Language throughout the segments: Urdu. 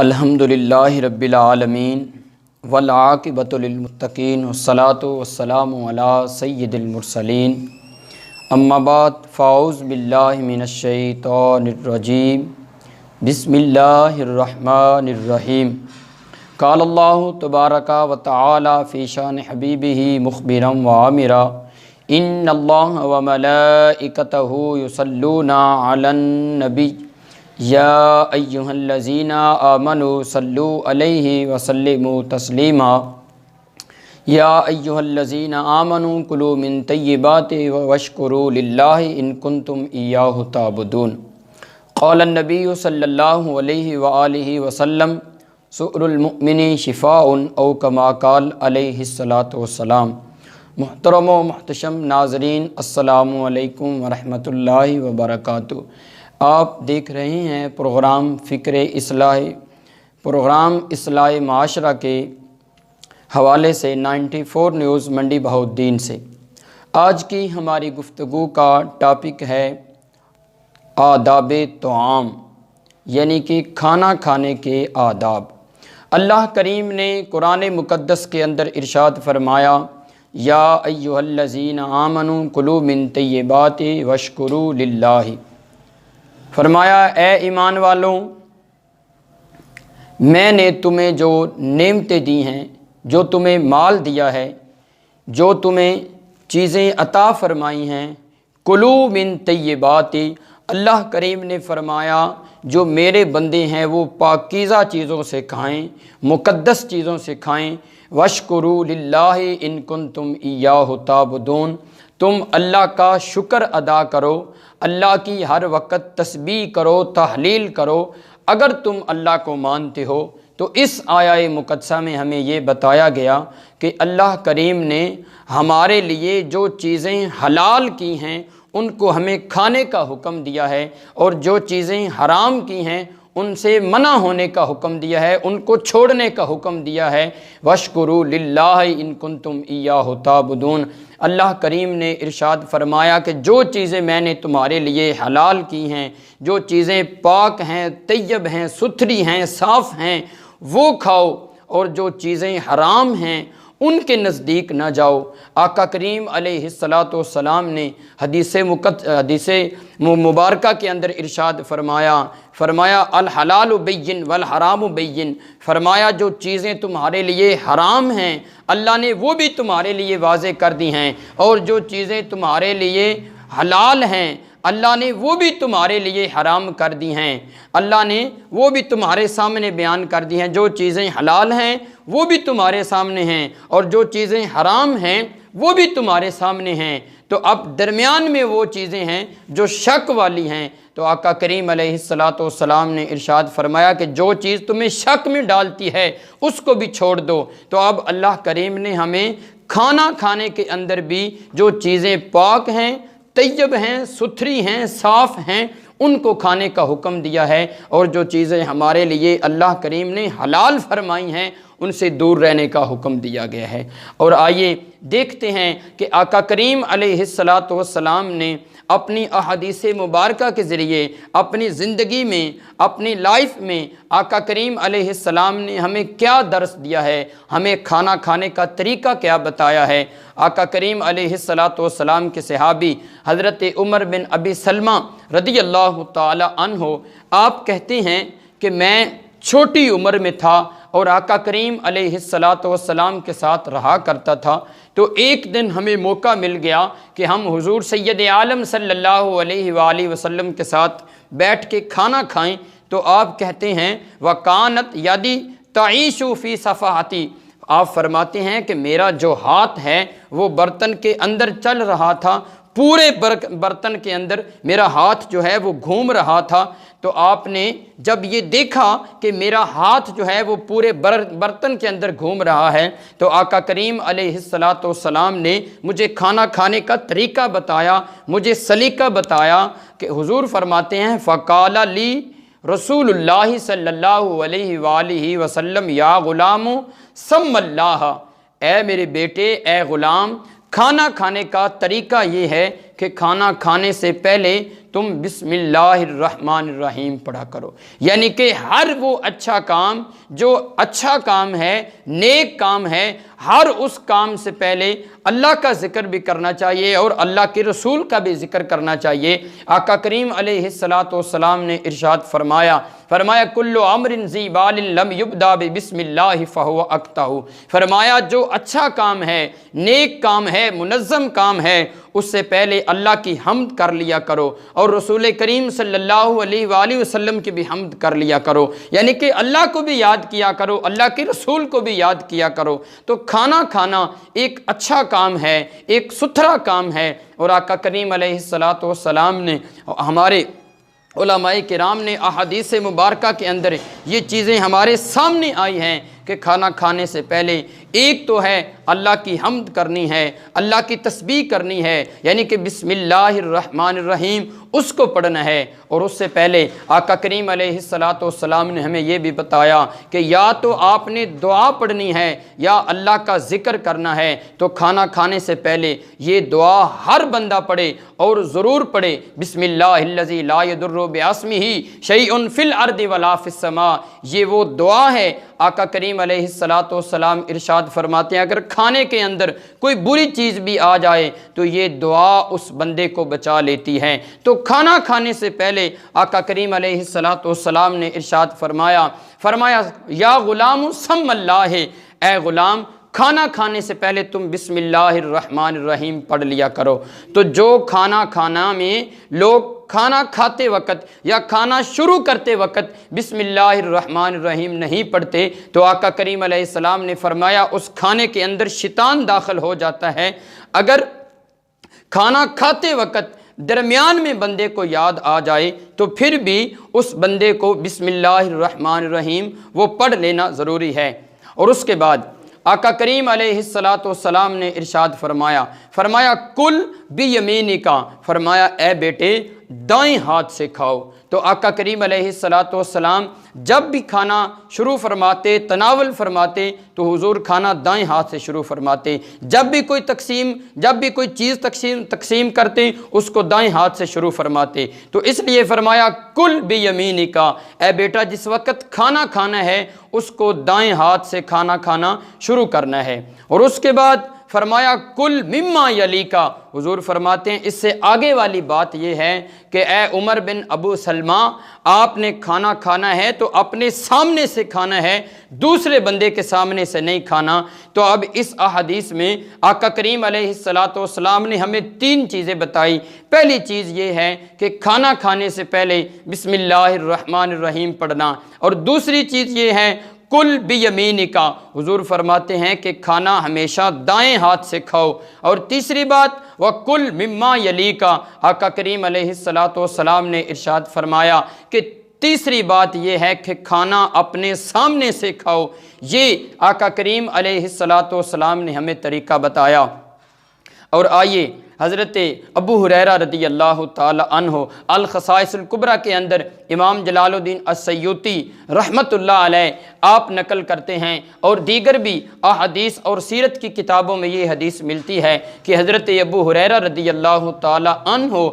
الحمدللہ رب العالمین والعاقبۃ للمتقین والصلاۃ والسلام علی سید المرسلین اما بعد فاعوذ باللہ من الشیطان الرجیم بسم اللہ الرحمن الرحیم قال اللہ تبارک و تعالی فی شان حبیبہ مخبرا وعامرا ان اللہ وملائکتہ یصلون علی النبی یا ایہا الذین آمنوا صلوا علیہ وسلموا تسلیما یا ایہا الذین آمنوا کلوا من طیبات واشکروا للہ ان کنتم ایاہ تعبدون قال النبی صلی اللہ علیہ وآلہ وسلم سؤر المؤمن شفاء او کما قال علیہ الصلاۃ والسلام۔ محترم و محتشم ناظرین، السلام علیکم ورحمۃ اللہ وبرکاتہ۔ آپ دیکھ رہے ہیں پروگرام اصلاح معاشرہ کے حوالے سے 94 نیوز منڈی بہاؤالدین سے۔ آج کی ہماری گفتگو کا ٹاپک ہے آداب طعام، یعنی کہ کھانا کھانے کے آداب۔ اللہ کریم نے قرآن مقدس کے اندر ارشاد فرمایا، یا ایھا الذین آمنوا کلوا من طیبات واشکروا للہ۔ فرمایا اے ایمان والوں، میں نے تمہیں جو نعمتیں دی ہیں، جو تمہیں مال دیا ہے، جو تمہیں چیزیں عطا فرمائی ہیں، کلو من طیبات، اللہ کریم نے فرمایا جو میرے بندے ہیں وہ پاکیزہ چیزوں سے کھائیں، مقدس چیزوں سے کھائیں۔ واشکروا للہ ان کنتم ایاہ تعبدون، تم اللہ کا شکر ادا کرو، اللہ کی ہر وقت تسبیح کرو، تحلیل کرو اگر تم اللہ کو مانتے ہو۔ تو اس آیہ مقدسہ میں ہمیں یہ بتایا گیا کہ اللہ کریم نے ہمارے لیے جو چیزیں حلال کی ہیں ان کو ہمیں کھانے کا حکم دیا ہے، اور جو چیزیں حرام کی ہیں ان سے منع ہونے کا حکم دیا ہے، ان کو چھوڑنے کا حکم دیا ہے۔ واشکروا للہ ان کنتم ایاہ تعبدون۔ اللہ کریم نے ارشاد فرمایا کہ جو چیزیں میں نے تمہارے لیے حلال کی ہیں، جو چیزیں پاک ہیں، طیب ہیں، ستھری ہیں، صاف ہیں، وہ کھاؤ، اور جو چیزیں حرام ہیں ان کے نزدیک نہ جاؤ۔ آقا کریم علیہ الصلاۃ والسلام نے حدیث مبارکہ کے اندر ارشاد فرمایا الحلال بین والحرام بین، فرمایا جو چیزیں تمہارے لیے حرام ہیں اللہ نے وہ بھی تمہارے لیے واضح کر دی ہیں، اور جو چیزیں تمہارے لیے حلال ہیں اللہ نے وہ بھی تمہارے لیے حرام کر دی ہیں، اللہ نے وہ بھی تمہارے سامنے بیان کر دی ہیں۔ جو چیزیں حلال ہیں وہ بھی تمہارے سامنے ہیں، اور جو چیزیں حرام ہیں وہ بھی تمہارے سامنے ہیں۔ تو اب درمیان میں وہ چیزیں ہیں جو شک والی ہیں، تو آقا کریم علیہ الصلاۃ والسلام نے ارشاد فرمایا کہ جو چیز تمہیں شک میں ڈالتی ہے اس کو بھی چھوڑ دو۔ تو اب اللہ کریم نے ہمیں کھانا کھانے کے اندر بھی جو چیزیں پاک ہیں، طیب ہیں، ستھری ہیں، صاف ہیں، ان کو کھانے کا حکم دیا ہے، اور جو چیزیں ہمارے لیے اللہ کریم نے حلال فرمائی ہیں ان سے دور رہنے کا حکم دیا گیا ہے۔ اور آئیے دیکھتے ہیں کہ آقا کریم علیہ الصلاۃ والسلام نے اپنی احادیث مبارکہ کے ذریعے اپنی زندگی میں، اپنی لائف میں آقا کریم علیہ السلام نے ہمیں کیا درس دیا ہے، ہمیں کھانا کھانے کا طریقہ کیا بتایا ہے۔ آقا کریم علیہ الصلاۃ والسلام کے صحابی حضرت عمر بن ابی سلمہ رضی اللہ تعالی عنہ، آپ کہتے ہیں کہ میں چھوٹی عمر میں تھا اور آقا کریم علیہ الصلاۃ والسلام کے ساتھ رہا کرتا تھا۔ تو ایک دن ہمیں موقع مل گیا کہ ہم حضور سید عالم صلی اللہ علیہ وآلہ وسلم کے ساتھ بیٹھ کے کھانا کھائیں۔ تو آپ کہتے ہیں وَقَانَتْ یَدِی تَعِیشُ فِی صَفَحَتِی، آپ فرماتے ہیں کہ میرا جو ہاتھ ہے وہ برتن کے اندر چل رہا تھا، پورے برتن کے اندر میرا ہاتھ جو ہے وہ گھوم رہا تھا۔ تو آپ نے جب یہ دیکھا کہ میرا ہاتھ جو ہے وہ پورے برتن کے اندر گھوم رہا ہے، تو آقا کریم علیہ الصلاۃ والسلام نے مجھے کھانا کھانے کا طریقہ بتایا، مجھے سلیقہ بتایا کہ حضور فرماتے ہیں فَقَالَ لِي رسول اللہ صلی اللہ علیہ وآلہ وسلم یا غلام سم اللہ، اے میرے بیٹے، اے غلام، کھانا کھانے کا طریقہ یہ ہے کہ کھانا کھانے سے پہلے تم بسم اللہ الرحمن الرحیم پڑھا کرو، یعنی کہ ہر وہ اچھا کام جو اچھا کام ہے، نیک کام ہے، ہر اس کام سے پہلے اللہ کا ذکر بھی کرنا چاہیے اور اللہ کے رسول کا بھی ذکر کرنا چاہیے۔ آقا کریم علیہ السلام نے ارشاد فرمایا کل امر ذی بال لم یبدا بسم اللہ فہو اقطع، فرمایا جو اچھا کام ہے، نیک کام ہے، منظم کام ہے، اس سے پہلے اللہ کی حمد کر لیا کرو اور رسول کریم صلی اللہ علیہ وآلہ وسلم کی بھی حمد کر لیا کرو، یعنی کہ اللہ کو بھی یاد کیا کرو، اللہ کے رسول کو بھی یاد کیا کرو۔ تو کھانا کھانا ایک اچھا کام ہے، ایک ستھرا کام ہے، اور آقا کریم علیہ السلام نے، ہمارے علماء کرام نے احادیث مبارکہ کے اندر یہ چیزیں ہمارے سامنے آئی ہیں کہ کھانا کھانے سے پہلے ایک تو ہے اللہ کی حمد کرنی ہے، اللہ کی تسبیح کرنی ہے، یعنی کہ بسم اللہ الرحمن الرحیم اس کو پڑھنا ہے، اور اس سے پہلے آقا کریم علیہ السلام نے ہمیں یہ بھی بتایا کہ یا تو آپ نے دعا پڑھنی ہے یا اللہ کا ذکر کرنا ہے۔ تو کھانا کھانے سے پہلے یہ دعا ہر بندہ پڑھے اور ضرور پڑھے، بسم اللہ الذی لا یضر باسمہ شیء فی الارض ولا فی السماء۔ یہ وہ دعا ہے، آقا کریم علیہ السلام ارشاد فرماتے ہیں اگر کھانے کے اندر کوئی بری چیز بھی آ جائے تو یہ دعا اس بندے کو بچا لیتی ہے۔ تو کھانا کھانے سے پہلے آقا کریم علیہ السلام نے ارشاد فرمایا یا غلام سم اللہ، اے غلام کھانا کھانے سے پہلے تم بسم اللہ الرحمن الرحیم پڑھ لیا کرو۔ تو جو کھانا میں لوگ کھانا کھاتے وقت یا کھانا شروع کرتے وقت بسم اللہ الرحمن الرحیم نہیں پڑھتے تو آقا کریم علیہ السلام نے فرمایا اس کھانے کے اندر شیطان داخل ہو جاتا ہے۔ اگر کھانا کھاتے وقت درمیان میں بندے کو یاد آ جائے تو پھر بھی اس بندے کو بسم اللہ الرحمن الرحیم وہ پڑھ لینا ضروری ہے۔ اور اس کے بعد آقا کریم علیہ السلام نے ارشاد فرمایا کل بیمینک، فرمایا اے بیٹے دائیں ہاتھ سے کھاؤ۔ تو آقا کریم علیہ السلام جب بھی کھانا شروع فرماتے، تناول فرماتے تو حضور کھانا دائیں ہاتھ سے شروع فرماتے، جب بھی کوئی چیز تقسیم کرتے اس کو دائیں ہاتھ سے شروع فرماتے۔ تو اس لیے فرمایا کل بیمینک، اے بیٹا جس وقت کھانا کھانا ہے اس کو دائیں ہاتھ سے کھانا شروع کرنا ہے۔ اور اس کے بعد فرمایا کل مما یلیکا، حضور فرماتے ہیں اس سے آگے والی بات یہ ہے کہ اے عمر بن ابو سلمہ آپ نے کھانا کھانا ہے تو اپنے سامنے سے کھانا ہے، دوسرے بندے کے سامنے سے نہیں کھانا۔ تو اب اس احادیث میں آقا کریم علیہ السلام نے ہمیں 3 چیزیں بتائی۔ پہلی چیز یہ ہے کہ کھانا کھانے سے پہلے بسم اللہ الرحمن الرحیم پڑھنا، اور دوسری چیز یہ ہے کل بیمینک، حضور فرماتے ہیں کہ کھانا ہمیشہ دائیں ہاتھ سے کھاؤ۔ اور تیسری بات وَكُلْ مِمَّا يَلِيكَ، آقا کریم علیہ السلام نے ارشاد فرمایا کہ تیسری بات یہ ہے کہ کھانا اپنے سامنے سے کھاؤ۔ یہ آقا کریم علیہ السلام نے ہمیں طریقہ بتایا۔ اور آئیے حضرت ابو ہریرہ رضی اللہ تعالی عنہ الخصائص الکبریٰ کے اندر امام جلال الدین السیوطی رحمت اللہ علیہ آپ نقل کرتے ہیں، اور دیگر بھی احادیث اور سیرت کی کتابوں میں یہ حدیث ملتی ہے کہ حضرت ابو ہریرہ رضی اللہ تعالی عنہ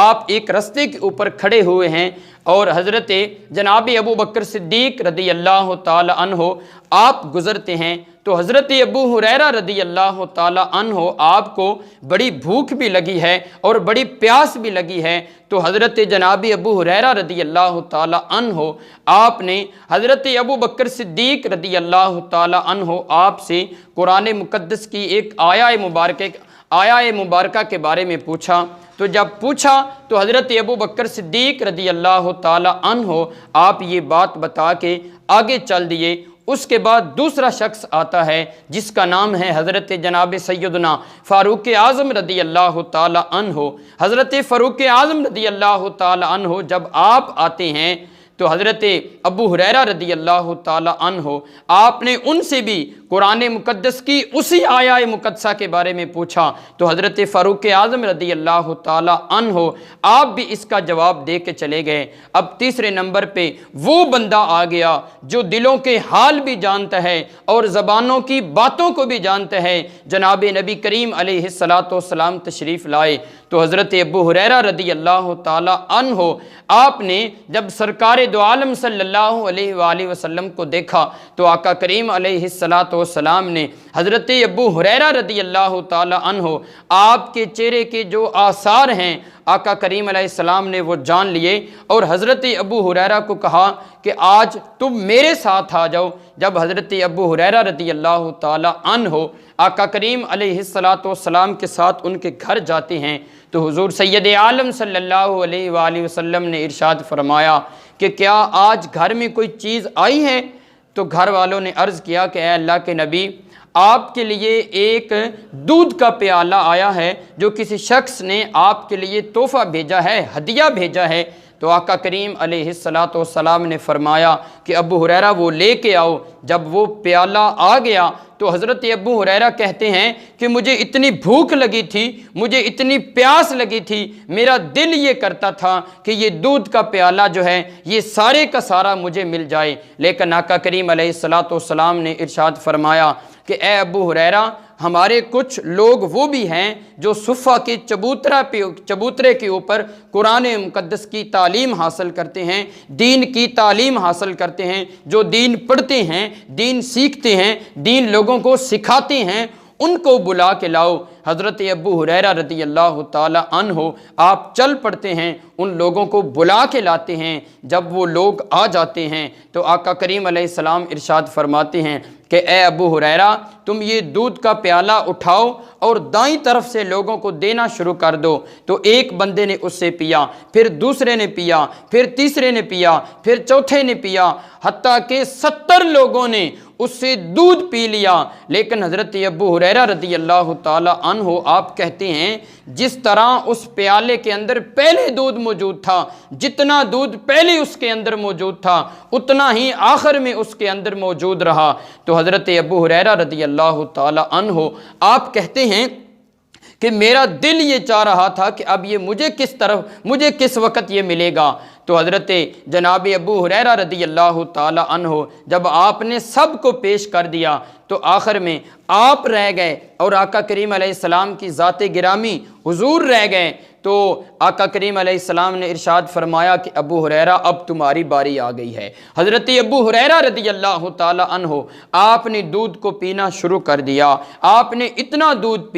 آپ ایک رستے کے اوپر کھڑے ہوئے ہیں اور حضرت جناب ابو بکر صدیق رضی اللہ تعالی عنہ آپ گزرتے ہیں۔ تو حضرت ابو ہریرہ رضی اللہ تعالی عنہ آپ کو بڑی بھوک بھی لگی ہے اور بڑی پیاس بھی لگی ہے۔ تو حضرت جناب ابو ہریرہ رضی اللہ تعالی عنہ آپ نے حضرت ابو بکر صدیق رضی اللہ تعالی عنہ آپ سے قرآن مقدس کی ایک آیہ مبارکہ کے بارے میں پوچھا۔ تو جب پوچھا تو حضرت ابو بکر صدیق رضی اللہ تعالی عنہ آپ یہ بات بتا کے آگے چل دیے۔ اس کے بعد دوسرا شخص آتا ہے جس کا نام ہے حضرت جناب سیدنا فاروق اعظم رضی اللہ تعالی عنہ۔ حضرت فاروق اعظم رضی اللہ تعالی عنہ جب آپ آتے ہیں تو حضرت ابو ہریرہ رضی اللہ تعالی عنہ آپ نے ان سے بھی قرآن مقدس کی اسی آیہ مقدسہ کے بارے میں پوچھا۔ تو حضرت فاروق اعظم رضی اللہ تعالی عنہ آپ بھی اس کا جواب دے کے چلے گئے۔ اب تیسرے نمبر پہ وہ بندہ آ گیا جو دلوں کے حال بھی جانتا ہے اور زبانوں کی باتوں کو بھی جانتا ہے۔ جناب نبی کریم علیہ السلام تشریف لائے۔ تو تو حضرت ابو ہریرہ رضی اللہ تعالی عنہ آپ نے جب سرکار دو عالم صلی اللہ علیہ وآلہ وسلم کو دیکھا تو آقا کریم علیہ السلام نے حضرت ابو ہریرہ رضی اللہ تعالی عنہ آپ کے چہرے کے جو آثار ہیں آقا کریم علیہ السلام نے وہ جان لیے اور حضرت ابو ہریرہ کو کہا کہ آج تم میرے ساتھ آ جاؤ۔ جب حضرت ابو ہریرہ رضی اللہ تعالی عنہ آقا کریم علیہ السلام کے ساتھ ان کے گھر جاتے ہیں تو حضور سید عالم صلی اللہ علیہ وآلہ وسلم نے ارشاد فرمایا کہ کیا آج گھر میں کوئی چیز آئی ہے؟ تو گھر والوں نے عرض کیا کہ اے اللہ کے نبی، آپ کے لیے ایک دودھ کا پیالہ آیا ہے جو کسی شخص نے آپ کے لیے تحفہ بھیجا ہے، ہدیہ بھیجا ہے۔ تو آقا کریم علیہ السلام نے فرمایا کہ ابو ہریرہ وہ لے کے آؤ۔ جب وہ پیالہ آ گیا تو حضرت ابو ہریرہ کہتے ہیں کہ مجھے اتنی بھوک لگی تھی، مجھے اتنی پیاس لگی تھی، میرا دل یہ کرتا تھا کہ یہ دودھ کا پیالہ جو ہے یہ سارے کا سارا مجھے مل جائے، لیکن آقا کریم علیہ السلام نے ارشاد فرمایا کہ اے ابو ہریرہ، ہمارے کچھ لوگ وہ بھی ہیں جو صفہ کے چبوترے کے اوپر قرآن مقدس کی تعلیم حاصل کرتے ہیں، دین کی تعلیم حاصل کرتے ہیں، جو دین پڑھتے ہیں، دین سیکھتے ہیں، دین لوگوں کو سکھاتے ہیں، ان کو بلا کے لاؤ۔ حضرت ابو ہریرہ رضی اللہ تعالی عنہ آپ چل پڑتے ہیں، ان لوگوں کو بلا کے لاتے ہیں۔ جب وہ لوگ آ جاتے ہیں تو آقا کریم علیہ السلام ارشاد فرماتے ہیں کہ اے ابو ہریرہ، تم یہ دودھ کا پیالہ اٹھاؤ اور دائیں طرف سے لوگوں کو دینا شروع کر دو۔ تو ایک بندے نے اس سے پیا، پھر دوسرے نے پیا، پھر تیسرے نے پیا، پھر چوتھے نے پیا، حتیٰ کہ 70 لوگوں نے اس سے دودھ پی لیا۔ لیکن حضرت ابو ہریرہ رضی اللہ تعالی عنہ آپ کہتے ہیں جس طرح اس پیالے کے اندر پہلے دودھ موجود تھا، جتنا دودھ پہلے اس کے اندر موجود تھا اتنا ہی آخر میں اس کے اندر موجود رہا۔ تو حضرت ابو ہریرہ رضی اللہ تعالی عنہ آپ کہتے ہیں کہ میرا دل یہ چاہ رہا تھا کہ اب یہ مجھے کس وقت یہ ملے گا۔ تو حضرت جناب ابو ہریرہ رضی اللہ تعالی عنہ جب آپ نے سب کو پیش کر دیا تو آخر میں آپ رہ گئے اور آقا کریم علیہ السلام کی ذات گرامی حضور رہ گئے۔ تو آقا کریم علیہ السلام نے ارشاد فرمایا کہ ابو ہریرہ اب تمہاری باری آ گئی ہے۔ حضرت ابو ہریرہ رضی اللہ تعالی عنہ آپ نے دودھ کو پینا شروع کر دیا۔ آپ نے اتنا دودھ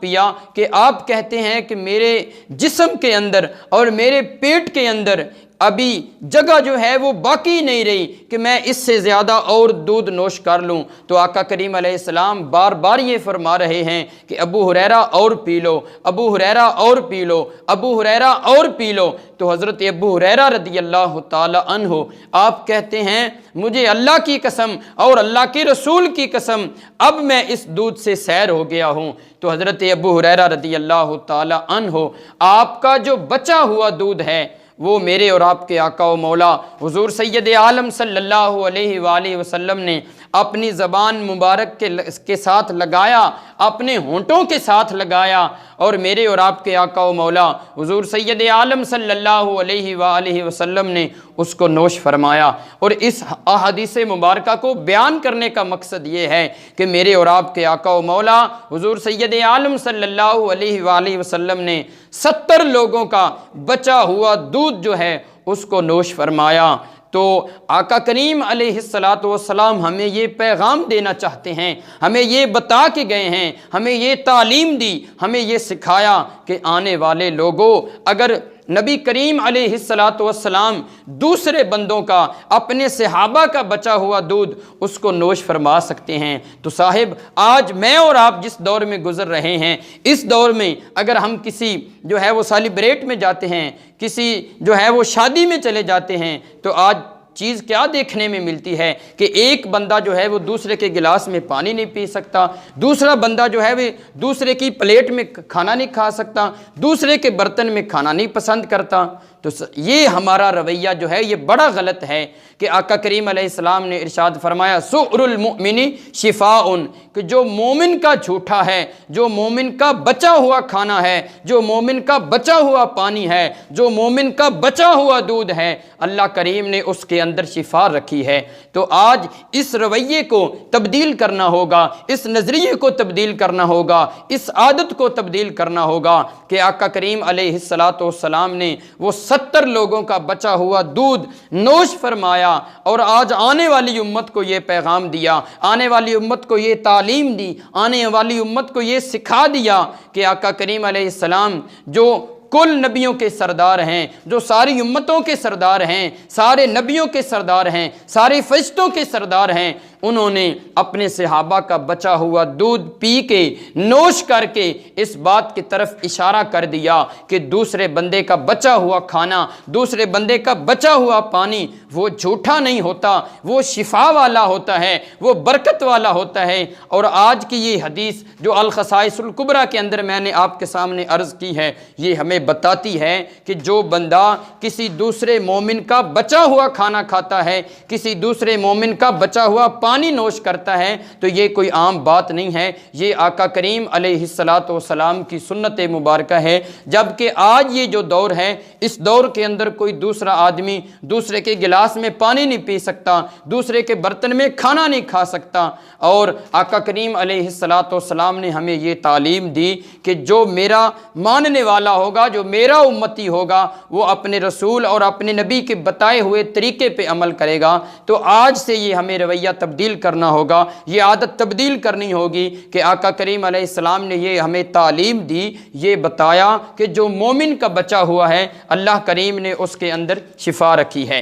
پیا کہ آپ کہتے ہیں کہ میرے جسم کے اندر اور میرے پیٹ کے اندر ابھی جگہ جو ہے وہ باقی نہیں رہی کہ میں اس سے زیادہ اور دودھ نوش کر لوں۔ تو آقا کریم علیہ السلام بار بار یہ فرما رہے ہیں کہ ابو ہریرہ اور پی لو، ابو ہریرہ اور پی لو، ابو ہریرہ اور پی لو۔ تو حضرت ابو ہریرہ رضی اللہ تعالی عنہ آپ کہتے ہیں مجھے اللہ کی قسم اور اللہ کے رسول کی قسم اب میں اس دودھ سے سیر ہو گیا ہوں۔ تو حضرت ابو ہریرہ رضی اللہ تعالی عنہ آپ کا جو بچا ہوا دودھ ہے وہ میرے اور آپ کے آقا و مولا حضور سید عالم صلی اللہ علیہ وآلہ وسلم نے اپنی زبان مبارک کے ساتھ لگایا، اپنے ہونٹوں کے ساتھ لگایا اور میرے اور آپ کے آقا و مولا حضور سید عالم صلی اللہ علیہ وآلہ وسلم نے اس کو نوش فرمایا۔ اور اس احادیث مبارکہ کو بیان کرنے کا مقصد یہ ہے کہ میرے اور آپ کے آقا و مولا حضور سید عالم صلی اللہ علیہ وآلہ وسلم نے 70 لوگوں کا بچا ہوا دودھ جو ہے اس کو نوش فرمایا۔ تو آقا کریم علیہ السلام ہمیں یہ پیغام دینا چاہتے ہیں، ہمیں یہ بتا کے گئے ہیں، ہمیں یہ تعلیم دی، ہمیں یہ سکھایا کہ آنے والے لوگوں اگر نبی کریم علیہ السلام دوسرے بندوں کا، اپنے صحابہ کا بچا ہوا دودھ اس کو نوش فرما سکتے ہیں تو صاحب آج میں اور آپ جس دور میں گزر رہے ہیں اس دور میں اگر ہم کسی جو ہے وہ سیلیبریٹ میں جاتے ہیں، کسی جو ہے وہ شادی میں چلے جاتے ہیں تو آج چیز کیا دیکھنے میں ملتی ہے کہ ایک بندہ جو ہے وہ دوسرے کے گلاس میں پانی نہیں پی سکتا، دوسرا بندہ جو ہے وہ دوسرے کی پلیٹ میں کھانا نہیں کھا سکتا، دوسرے کے برتن میں کھانا نہیں پسند کرتا۔ تو یہ ہمارا رویہ جو ہے یہ بڑا غلط ہے کہ آقا کریم علیہ السلام نے ارشاد فرمایا سؤر المؤمن شفاء، کہ جو مومن کا جھوٹا ہے، جو مومن کا بچا ہوا کھانا ہے، جو مومن کا بچا ہوا پانی ہے، جو مومن کا بچا ہوا دودھ ہے، اللہ کریم نے اس کے اندر شفا رکھی ہے۔ تو آج اس رویے کو تبدیل کرنا ہوگا، اس نظریے کو تبدیل کرنا ہوگا، اس عادت کو تبدیل کرنا ہوگا کہ آقا کریم علیہ السلام نے وہ 70 لوگوں کا بچا ہوا دودھ نوش فرمایا، اور آج آنے والی امت کو یہ پیغام دیا، آنے والی امت کو یہ تعلیم دی، آنے والی امت کو یہ سکھا دیا کہ آقا کریم علیہ السلام جو کل نبیوں کے سردار ہیں، جو ساری امتوں کے سردار ہیں، سارے نبیوں کے سردار ہیں، سارے فرشتوں کے سردار ہیں، انہوں نے اپنے صحابہ کا بچا ہوا دودھ پی کے نوش کر کے اس بات کی طرف اشارہ کر دیا کہ دوسرے بندے کا بچا ہوا کھانا، دوسرے بندے کا بچا ہوا پانی وہ جھوٹا نہیں ہوتا، وہ شفا والا ہوتا ہے، وہ برکت والا ہوتا ہے۔ اور آج کی یہ حدیث جو الخصائص الکبریٰ کے اندر میں نے آپ کے سامنے عرض کی ہے، یہ ہمیں بتاتی ہے کہ جو بندہ کسی دوسرے مومن کا بچا ہوا کھانا کھاتا ہے، کسی دوسرے مومن کا بچا ہوا پانی نوش کرتا ہے، تو یہ کوئی عام بات نہیں ہے، یہ آقا کریم علیہ السلام کی سنت مبارکہ ہے۔ جبکہ آج یہ جو دور ہے، اس دور کے اندر کوئی دوسرا آدمی دوسرے کے گلاس میں پانی نہیں پی سکتا، دوسرے کے برتن میں کھانا نہیں کھا سکتا، اور آقا کریم علیہ السلام نے ہمیں یہ تعلیم دی کہ جو میرا ماننے والا ہوگا، جو میرا امتی ہوگا، وہ اپنے رسول اور اپنے نبی کے بتائے ہوئے طریقے پہ عمل کرے گا۔ تو آج سے یہ ہمیں رویہ تبدیل کرنا ہوگا، یہ عادت تبدیل کرنی ہوگی کہ آقا کریم علیہ السلام نے یہ ہمیں تعلیم دی، یہ بتایا کہ جو مومن کا بچا ہوا ہے اللہ کریم نے اس کے اندر شفا رکھی ہے۔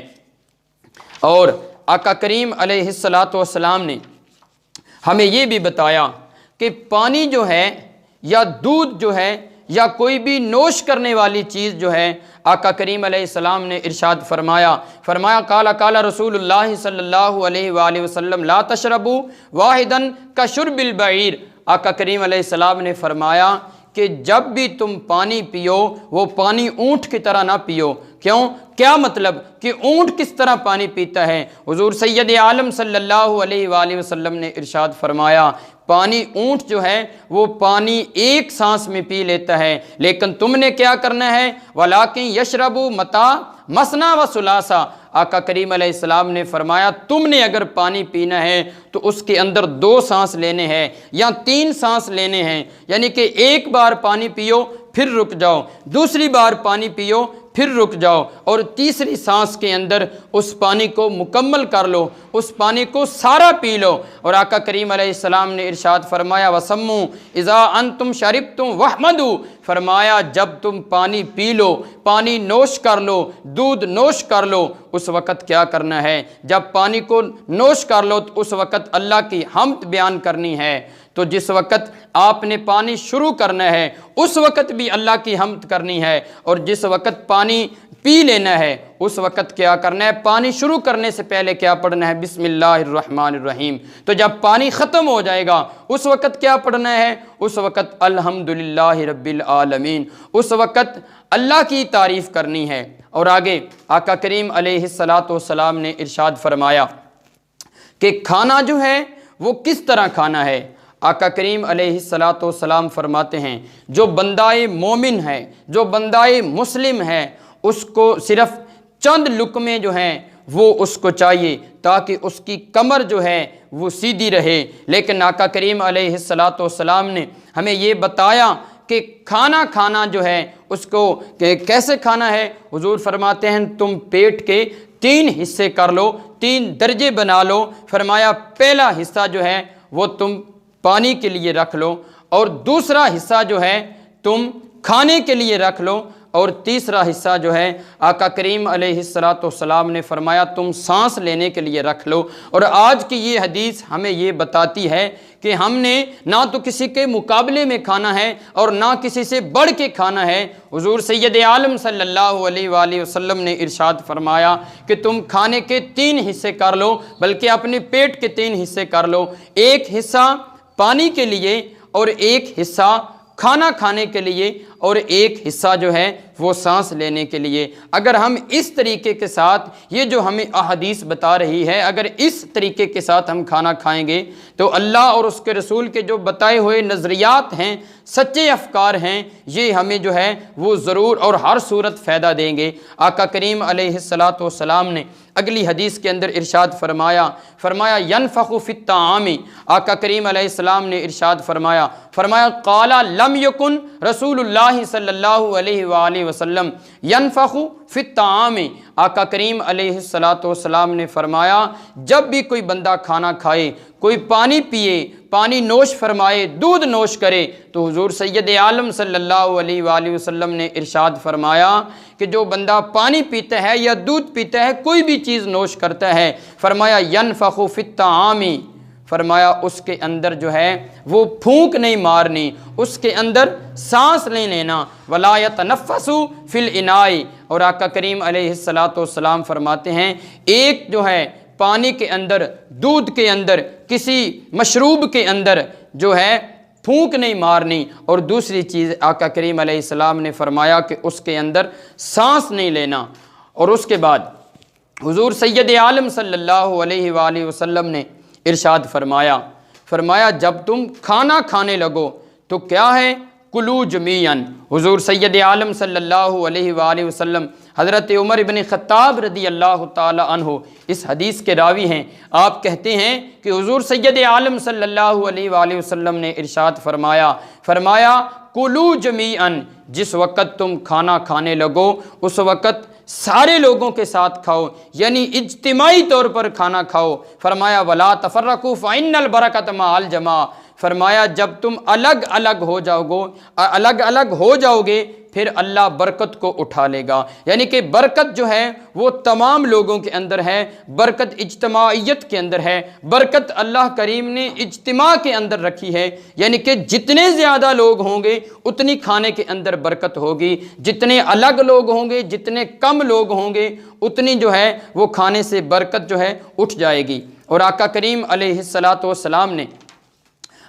اور آقا کریم علیہ السلام نے ہمیں یہ بھی بتایا کہ پانی جو ہے یا دودھ جو ہے یا کوئی بھی نوش کرنے والی چیز جو ہے، آقا کریم علیہ السلام نے ارشاد فرمایا قال رسول اللہ صلی اللہ علیہ وآلہ وسلم لا تشربوا واحدا کشرب البعیر۔ آقا کریم علیہ السلام نے فرمایا کہ جب بھی تم پانی پیو وہ پانی اونٹ کی طرح نہ پیو۔ کیوں؟ کیا مطلب کہ اونٹ کس طرح پانی پیتا ہے؟ حضور سید عالم صلی اللہ علیہ وآلہ وسلم نے ارشاد فرمایا پانی اونٹ جو ہے وہ پانی ایک سانس میں پی لیتا ہے، لیکن تم نے کیا کرنا ہے؟ وَلَٰكِن يَشْرَبُ مَتَا مَثْنَىٰ وَثُلَاثَا۔ آقا کریم علیہ السلام نے فرمایا تم نے اگر پانی پینا ہے تو اس کے اندر 2 سانس لینے ہیں یا 3 سانس لینے ہیں، یعنی کہ ایک بار پانی پیو پھر رک جاؤ، دوسری بار پانی پیو پھر رک جاؤ، اور تیسری سانس کے اندر اس پانی کو مکمل کر لو، اس پانی کو سارا پی لو۔ اور آقا کریم علیہ السلام نے ارشاد فرمایا وَسَمُّوا اِذَا أَنْتُمْ شَرِبْتُمْ وَاحْمَدُوا، فرمایا جب تم پانی پی لو، پانی نوش کر لو، دودھ نوش کر لو، اس وقت کیا کرنا ہے؟ جب پانی کو نوش کر لو تو اس وقت اللہ کی حمد بیان کرنی ہے۔ تو جس وقت آپ نے پانی شروع کرنا ہے اس وقت بھی اللہ کی حمد کرنی ہے، اور جس وقت پانی پی لینا ہے اس وقت کیا کرنا ہے؟ پانی شروع کرنے سے پہلے کیا پڑھنا ہے؟ بسم اللہ الرحمن الرحیم۔ تو جب پانی ختم ہو جائے گا اس وقت کیا پڑھنا ہے؟ اس وقت الحمدللہ رب العالمین، اس وقت اللہ کی تعریف کرنی ہے۔ اور آگے آقا کریم علیہ السلام نے ارشاد فرمایا کہ کھانا جو ہے وہ کس طرح کھانا ہے۔ آقا کریم علیہ السلام فرماتے ہیں جو بندہ مومن ہے، جو بندہ مسلم ہے، اس کو صرف چند لقمے جو ہیں وہ اس کو چاہیے تاکہ اس کی کمر جو ہے وہ سیدھی رہے۔ لیکن آقا کریم علیہ السلام نے ہمیں یہ بتایا کہ کھانا کھانا جو ہے اس کو کیسے کھانا ہے۔ حضور فرماتے ہیں تم پیٹ کے 3 حصے کر لو، 3 درجے بنا لو۔ فرمایا پہلا حصہ جو ہے وہ تم پانی کے لیے رکھ لو، اور دوسرا حصہ جو ہے تم کھانے کے لیے رکھ لو، اور تیسرا حصہ جو ہے آقا کریم علیہ السلام نے فرمایا تم سانس لینے کے لیے رکھ لو۔ اور آج کی یہ حدیث ہمیں یہ بتاتی ہے کہ ہم نے نہ تو کسی کے مقابلے میں کھانا ہے اور نہ کسی سے بڑھ کے کھانا ہے۔ حضور سید عالم صلی اللہ علیہ وآلہ وسلم نے ارشاد فرمایا کہ تم کھانے کے 3 حصے کر لو، بلکہ اپنے پیٹ کے 3 حصے کر لو، ایک حصہ پانی کے لیے اور ایک حصہ کھانا کھانے کے لیے، اور ایک حصہ جو ہے وہ سانس لینے کے لیے۔ اگر ہم اس طریقے کے ساتھ یہ جو ہمیں احادیث بتا رہی ہے، اگر اس طریقے کے ساتھ ہم کھانا کھائیں گے تو اللہ اور اس کے رسول کے جو بتائے ہوئے نظریات ہیں، سچے افکار ہیں، یہ ہمیں جو ہے وہ ضرور اور ہر صورت فائدہ دیں گے۔ آقا کریم علیہ السلام نے اگلی حدیث کے اندر ارشاد فرمایا ینفخ فی الطعام، آقا کریم علیہ السلام نے ارشاد فرمایا قال لم یکن رسول اللہ صلی اللہ علیہ وآلہ وسلم ینفخ فی الطعام، آقا کریم علیہ السلام نے فرمایا جب بھی کوئی بندہ کھانا کھائے، کوئی پانی پیے، پانی نوش فرمائے، دودھ نوش کرے، تو حضور سید عالم صلی اللہ علیہ وآلہ وسلم نے ارشاد فرمایا کہ جو بندہ پانی پیتا ہے یا دودھ پیتا ہے، کوئی بھی چیز نوش کرتا ہے، فرمایا ینفخ فی الطعام، فرمایا اس کے اندر جو ہے وہ پھونک نہیں مارنی، اس کے اندر سانس نہیں لینا، ولا یتنفس فی الاناء، اور آقا کریم علیہ السلام فرماتے ہیں ایک جو ہے پانی کے اندر، دودھ کے اندر، کسی مشروب کے اندر جو ہے پھونک نہیں مارنی، اور دوسری چیز آقا کریم علیہ السلام نے فرمایا کہ اس کے اندر سانس نہیں لینا۔ اور اس کے بعد حضور سید عالم صلی اللہ علیہ وآلہ وسلم نے ارشاد فرمایا جب تم کھانا کھانے لگو تو کیا ہے، کلو جمیعاً۔ حضور سید عالم صلی اللہ علیہ وآلہ وسلم حضرت عمر بن خطاب رضی اللہ تعالی عنہ اس حدیث کے راوی ہیں، آپ کہتے ہیں کہ حضور سید عالم صلی اللہ علیہ وآلہ وسلم نے ارشاد فرمایا کلو جمیعاً، جس وقت تم کھانا کھانے لگو اس وقت سارے لوگوں کے ساتھ کھاؤ، یعنی اجتماعی طور پر کھانا کھاؤ۔ فرمایا ولا تفرقوا فإن البرکۃ مع الجماع، فرمایا جب تم الگ الگ ہو جاؤ گے پھر اللہ برکت کو اٹھا لے گا، یعنی کہ برکت جو ہے وہ تمام لوگوں کے اندر ہے، برکت اجتماعیت کے اندر ہے، برکت اللہ کریم نے اجتماع کے اندر رکھی ہے، یعنی کہ جتنے زیادہ لوگ ہوں گے اتنی کھانے کے اندر برکت ہوگی، جتنے الگ لوگ ہوں گے، جتنے کم لوگ ہوں گے، اتنی جو ہے وہ کھانے سے برکت جو ہے اٹھ جائے گی۔ اور آقا کریم علیہ السلام نے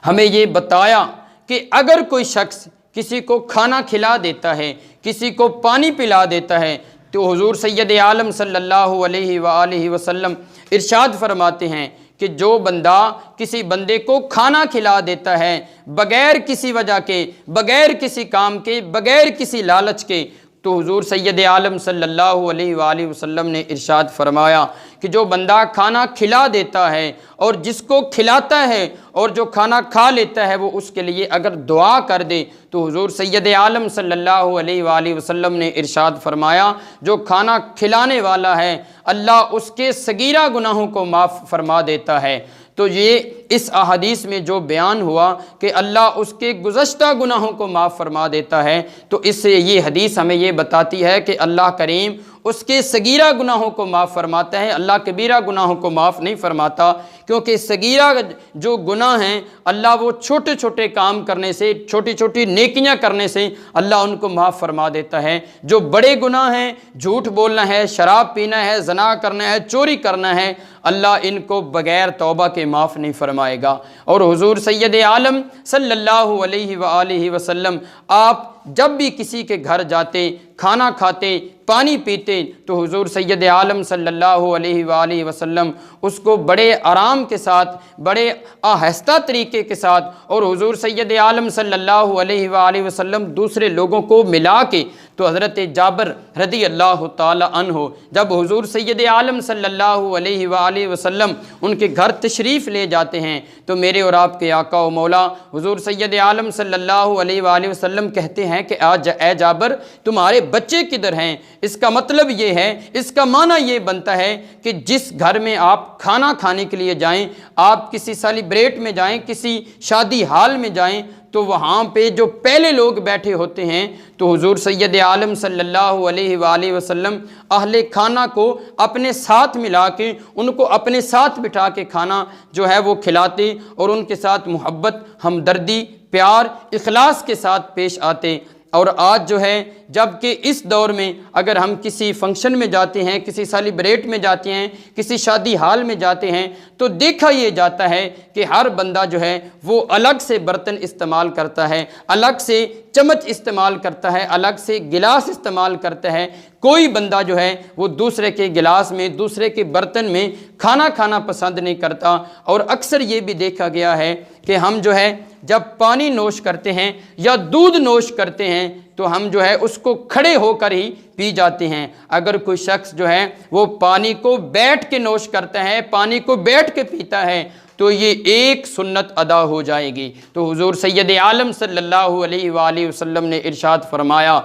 ہمیں یہ بتایا کہ اگر کوئی شخص کسی کو کھانا کھلا دیتا ہے، کسی کو پانی پلا دیتا ہے، تو حضور سید عالم صلی اللہ علیہ وآلہ وسلم ارشاد فرماتے ہیں کہ جو بندہ کسی بندے کو کھانا کھلا دیتا ہے بغیر کسی وجہ کے، بغیر کسی کام کے، بغیر کسی لالچ کے، تو حضور سید عالم صلی اللہ علیہ وآلہ وسلم نے ارشاد فرمایا کہ جو بندہ کھانا کھلا دیتا ہے اور جس کو کھلاتا ہے اور جو کھانا کھا لیتا ہے وہ اس کے لیے اگر دعا کر دے تو حضور سید عالم صلی اللہ علیہ وآلہ وسلم نے ارشاد فرمایا جو کھانا کھلانے والا ہے اللہ اس کے صغیرہ گناہوں کو معاف فرما دیتا ہے۔ تو یہ اس احادیث میں جو بیان ہوا کہ اللہ اس کے گزشتہ گناہوں کو معاف فرما دیتا ہے، تو اس سے یہ حدیث ہمیں یہ بتاتی ہے کہ اللہ کریم اس کے صغیرہ گناہوں کو معاف فرماتا ہے، اللہ کبیرہ گناہوں کو معاف نہیں فرماتا، کیونکہ صغیرہ جو گناہ ہیں اللہ وہ چھوٹے چھوٹے کام کرنے سے، چھوٹی چھوٹی نیکیاں کرنے سے اللہ ان کو معاف فرما دیتا ہے۔ جو بڑے گناہ ہیں، جھوٹ بولنا ہے، شراب پینا ہے، زنا کرنا ہے، چوری کرنا ہے، اللہ ان کو بغیر توبہ کے معاف نہیں فرمائے گا۔ اور حضور سید عالم صلی اللہ علیہ وآلہ وسلم آپ جب بھی کسی کے گھر جاتے، کھانا کھاتے، پانی پیتے، تو حضور سید عالم صلی اللہ علیہ وآلہ وسلم اس کو بڑے آرام کے ساتھ، بڑے آہستہ طریقے کے ساتھ، اور حضور سید عالم صلی اللہ علیہ وآلہ وسلم دوسرے لوگوں کو ملا کے، تو حضرت جابر رضی اللہ تعالی عنہ جب حضور سید عالم صلی اللہ علیہ وآلہ وسلم ان کے گھر تشریف لے جاتے ہیں تو میرے اور آپ کے آقا و مولا حضور سید عالم صلی اللہ علیہ وآلہ وسلم کہتے ہیں کہ اے جابر تمہارے بچے کدھر ہیں؟ اس کا مطلب یہ ہے، اس کا معنی یہ بنتا ہے کہ جس گھر میں آپ کھانا کھانے کے لیے جائیں، آپ کسی سیلیبریٹ میں جائیں، کسی شادی ہال میں جائیں، تو وہاں پہ جو پہلے لوگ بیٹھے ہوتے ہیں تو حضور سید عالم صلی اللہ علیہ وآلہ وسلم اہل کھانا کو اپنے ساتھ ملا کے، ان کو اپنے ساتھ بٹھا کے کھانا جو ہے وہ کھلاتے اور ان کے ساتھ محبت، ہمدردی، پیار، اخلاص کے ساتھ پیش آتے۔ اور آج جو ہے جب کہ اس دور میں اگر ہم کسی فنکشن میں جاتے ہیں، کسی سیلیبریٹ میں جاتے ہیں، کسی شادی ہال میں جاتے ہیں، تو دیکھا یہ جاتا ہے کہ ہر بندہ جو ہے وہ الگ سے برتن استعمال کرتا ہے، الگ سے چمچ استعمال کرتا ہے، الگ سے گلاس استعمال کرتا ہے۔ کوئی بندہ جو ہے وہ دوسرے کے گلاس میں، دوسرے کے برتن میں کھانا کھانا پسند نہیں کرتا۔ اور اکثر یہ بھی دیکھا گیا ہے کہ ہم جو ہے جب پانی نوش کرتے ہیں یا دودھ نوش کرتے ہیں تو ہم جو ہے اس کو کھڑے ہو کر ہی پی جاتے ہیں۔ اگر کوئی شخص جو ہے وہ پانی کو بیٹھ کے نوش کرتا ہے، پانی کو بیٹھ کے پیتا ہے، تو یہ ایک سنت ادا ہو جائے گی۔ تو حضور سید عالم صلی اللہ علیہ وآلہ وسلم نے ارشاد فرمایا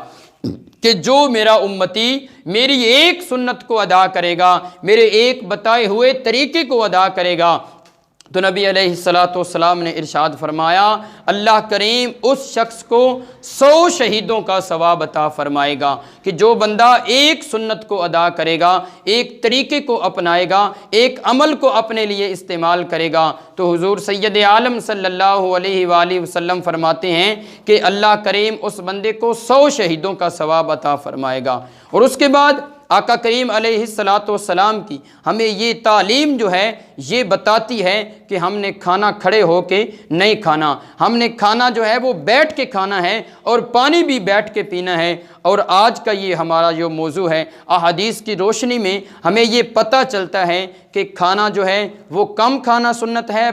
کہ جو میرا امتی میری ایک سنت کو ادا کرے گا، میرے ایک بتائے ہوئے طریقے کو ادا کرے گا، تو نبی علیہ السلام نے ارشاد فرمایا اللہ کریم اس شخص کو 100 شہیدوں کا ثواب عطا فرمائے گا۔ کہ جو بندہ ایک سنت کو ادا کرے گا، ایک طریقے کو اپنائے گا، ایک عمل کو اپنے لیے استعمال کرے گا، تو حضور سید عالم صلی اللہ علیہ وآلہ وسلم فرماتے ہیں کہ اللہ کریم اس بندے کو 100 شہیدوں کا ثواب عطا فرمائے گا۔ اور اس کے بعد آقا کریم علیہ السلام کی ہمیں یہ تعلیم جو ہے یہ بتاتی ہے کہ ہم نے کھانا کھڑے ہو کے نہیں کھانا، ہم نے کھانا جو ہے وہ بیٹھ کے کھانا ہے، اور پانی بھی بیٹھ کے پینا ہے۔ اور آج کا یہ ہمارا جو موضوع ہے، احادیث کی روشنی میں ہمیں یہ پتہ چلتا ہے کہ کھانا جو ہے وہ کم کھانا سنت ہے،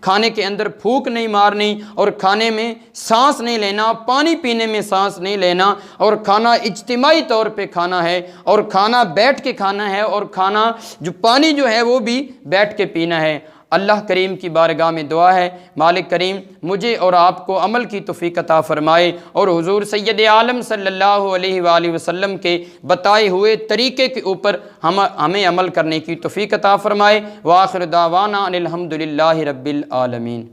کھانے کے اندر پھونک نہیں مارنی، اور کھانے میں سانس نہیں لینا، پانی پینے میں سانس نہیں لینا، اور کھانا اجتماعی طور پہ کھانا ہے، اور کھانا بیٹھ کے کھانا ہے، اور کھانا جو پانی جو ہے وہ بھی بیٹھ کے پینا ہے۔ اللہ کریم کی بارگاہ میں دعا ہے مالک کریم مجھے اور آپ کو عمل کی توفیق عطا فرمائے، اور حضور سید عالم صلی اللہ علیہ وآلہ وسلم کے بتائے ہوئے طریقے کے اوپر ہمیں عمل کرنے کی توفیق عطا فرمائے۔ وآخر دعوانا ان الحمد للہ رب العالمین۔